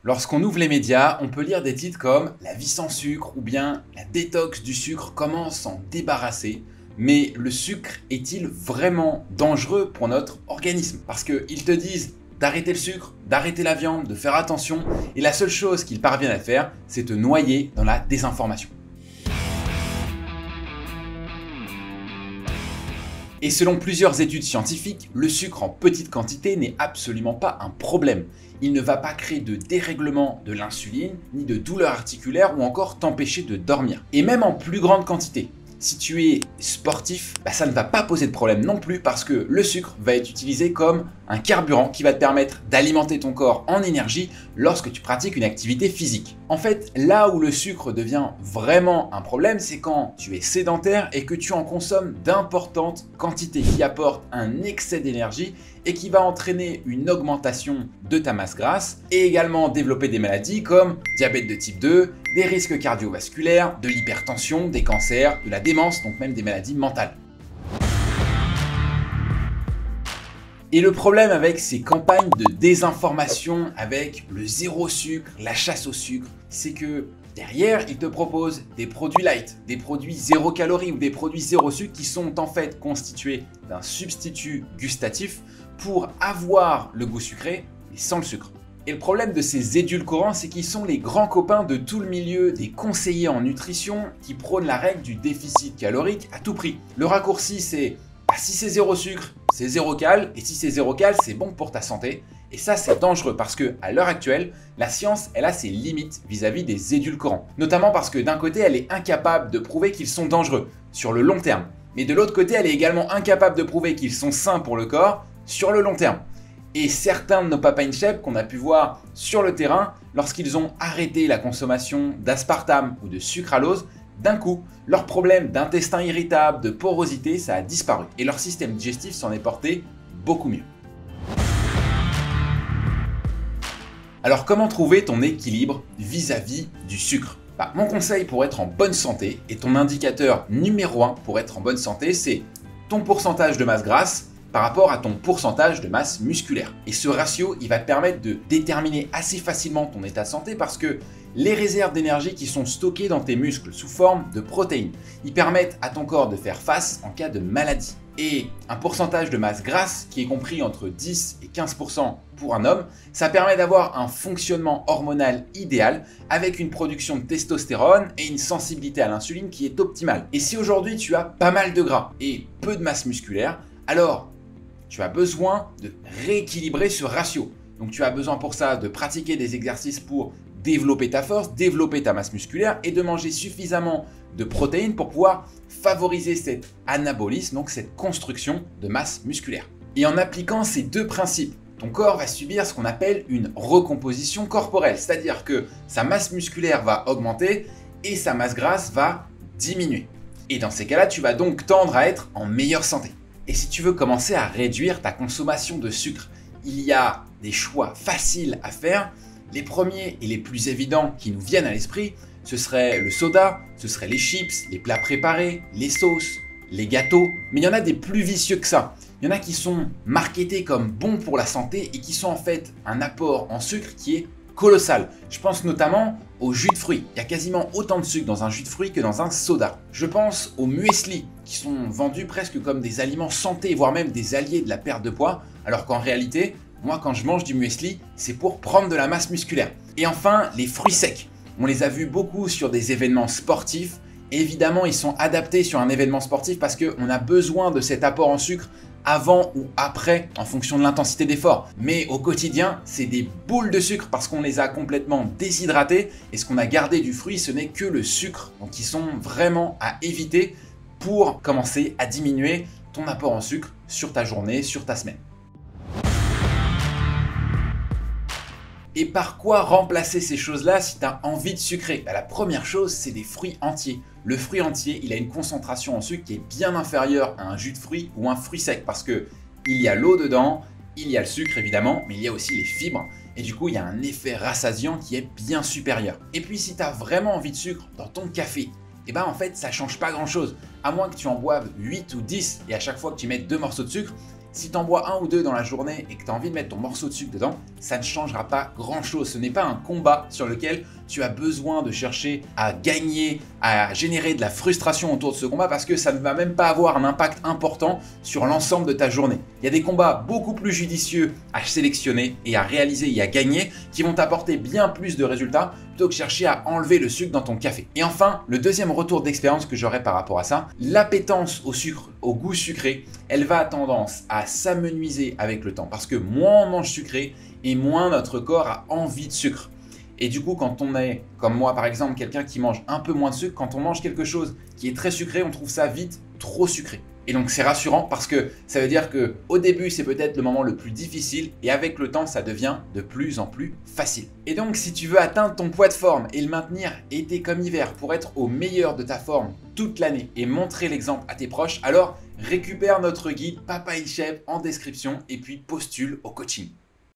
Lorsqu'on ouvre les médias, on peut lire des titres comme La vie sans sucre ou bien La détox du sucre, comment s'en débarrasser. Mais le sucre est-il vraiment dangereux pour notre organisme? Parce qu'ils te disent d'arrêter le sucre, d'arrêter la viande, de faire attention, et la seule chose qu'ils parviennent à faire, c'est te noyer dans la désinformation. Et selon plusieurs études scientifiques, le sucre en petite quantité n'est absolument pas un problème. Il ne va pas créer de dérèglement de l'insuline, ni de douleurs articulaires ou encore t'empêcher de dormir. Et même en plus grande quantité. Si tu es sportif, ça ne va pas poser de problème non plus parce que le sucre va être utilisé comme un carburant qui va te permettre d'alimenter ton corps en énergie lorsque tu pratiques une activité physique. En fait, là où le sucre devient vraiment un problème, c'est quand tu es sédentaire et que tu en consommes d'importantes quantités qui apportent un excès d'énergie et qui va entraîner une augmentation de ta masse grasse et également développer des maladies comme diabète de type 2, des risques cardiovasculaires, de l'hypertension, des cancers, de la démence, donc même des maladies mentales. Et le problème avec ces campagnes de désinformation avec le zéro sucre, la chasse au sucre, c'est que derrière, ils te proposent des produits light, des produits zéro calories ou des produits zéro sucre qui sont en fait constitués d'un substitut gustatif pour avoir le goût sucré mais sans le sucre. Et le problème de ces édulcorants, c'est qu'ils sont les grands copains de tout le milieu des conseillers en nutrition qui prônent la règle du déficit calorique à tout prix. Le raccourci, c'est si c'est zéro sucre, c'est zéro cal, et si c'est zéro cal, c'est bon pour ta santé. Et ça, c'est dangereux parce que à l'heure actuelle, la science, elle a ses limites vis-à-vis des édulcorants. Notamment parce que d'un côté, elle est incapable de prouver qu'ils sont dangereux sur le long terme. Mais de l'autre côté, elle est également incapable de prouver qu'ils sont sains pour le corps sur le long terme. Et certains de nos Papa in Shape qu'on a pu voir sur le terrain, lorsqu'ils ont arrêté la consommation d'aspartame ou de sucralose, d'un coup, leur problème d'intestin irritable, de porosité, ça a disparu. Et leur système digestif s'en est porté beaucoup mieux. Alors comment trouver ton équilibre vis-à-vis du sucre? Mon conseil pour être en bonne santé, et ton indicateur numéro 1 pour être en bonne santé, c'est ton pourcentage de masse grasse par rapport à ton pourcentage de masse musculaire. Et ce ratio, il va te permettre de déterminer assez facilement ton état de santé parce que les réserves d'énergie qui sont stockées dans tes muscles sous forme de protéines, ils permettent à ton corps de faire face en cas de maladie. Et un pourcentage de masse grasse qui est compris entre 10 et 15% pour un homme, ça permet d'avoir un fonctionnement hormonal idéal avec une production de testostérone et une sensibilité à l'insuline qui est optimale. Et si aujourd'hui tu as pas mal de gras et peu de masse musculaire, alors tu as besoin de rééquilibrer ce ratio. Donc tu as besoin pour ça de pratiquer des exercices pour développer ta force, développer ta masse musculaire et de manger suffisamment de protéines pour pouvoir favoriser cet anabolisme, donc cette construction de masse musculaire. Et en appliquant ces deux principes, ton corps va subir ce qu'on appelle une recomposition corporelle, c'est-à-dire que sa masse musculaire va augmenter et sa masse grasse va diminuer. Et dans ces cas-là, tu vas donc tendre à être en meilleure santé. Et si tu veux commencer à réduire ta consommation de sucre, il y a des choix faciles à faire. Les premiers et les plus évidents qui nous viennent à l'esprit, ce serait le soda, ce serait les chips, les plats préparés, les sauces, les gâteaux. Mais il y en a des plus vicieux que ça. Il y en a qui sont marketés comme bons pour la santé et qui sont en fait un apport en sucre qui est colossal. Je pense notamment au jus de fruits. Il y a quasiment autant de sucre dans un jus de fruits que dans un soda. Je pense aux muesli qui sont vendus presque comme des aliments santé, voire même des alliés de la perte de poids, alors qu'en réalité, moi quand je mange du muesli, c'est pour prendre de la masse musculaire. Et enfin, les fruits secs. On les a vus beaucoup sur des événements sportifs. Et évidemment, ils sont adaptés sur un événement sportif parce qu'on a besoin de cet apport en sucre avant ou après en fonction de l'intensité d'effort. Mais au quotidien, c'est des boules de sucre parce qu'on les a complètement déshydratés et ce qu'on a gardé du fruit, ce n'est que le sucre. Donc ils sont vraiment à éviter pour commencer à diminuer ton apport en sucre sur ta journée, sur ta semaine. Et par quoi remplacer ces choses-là si tu as envie de sucrer? La première chose, c'est des fruits entiers. Le fruit entier, il a une concentration en sucre qui est bien inférieure à un jus de fruits ou un fruit sec parce que il y a l'eau dedans, il y a le sucre évidemment, mais il y a aussi les fibres. Et du coup, il y a un effet rassasiant qui est bien supérieur. Et puis, si tu as vraiment envie de sucre dans ton café, en fait, ça change pas grand-chose. À moins que tu en boives 8 ou 10 et à chaque fois que tu mettes 2 morceaux de sucre, Si tu en bois un ou deux dans la journée et que tu as envie de mettre ton morceau de sucre dedans, ça ne changera pas grand-chose. Ce n'est pas un combat sur lequel tu as besoin de chercher à gagner, à générer de la frustration autour de ce combat parce que ça ne va même pas avoir un impact important sur l'ensemble de ta journée. Il y a des combats beaucoup plus judicieux à sélectionner et à réaliser et à gagner qui vont t'apporter bien plus de résultats plutôt que chercher à enlever le sucre dans ton café. Et enfin, le deuxième retour d'expérience que j'aurai par rapport à ça, l'appétence au sucre, au goût sucré, elle va à tendance à s'amenuiser avec le temps parce que moins on mange sucré et moins notre corps a envie de sucre. Et du coup, quand on est, comme moi par exemple, quelqu'un qui mange un peu moins de sucre, quand on mange quelque chose qui est très sucré, on trouve ça vite trop sucré. Et donc c'est rassurant parce que ça veut dire que au début c'est peut-être le moment le plus difficile et avec le temps ça devient de plus en plus facile. Et donc si tu veux atteindre ton poids de forme et le maintenir été comme hiver pour être au meilleur de ta forme toute l'année et montrer l'exemple à tes proches, alors récupère notre guide Papa In Shape en description et puis postule au coaching.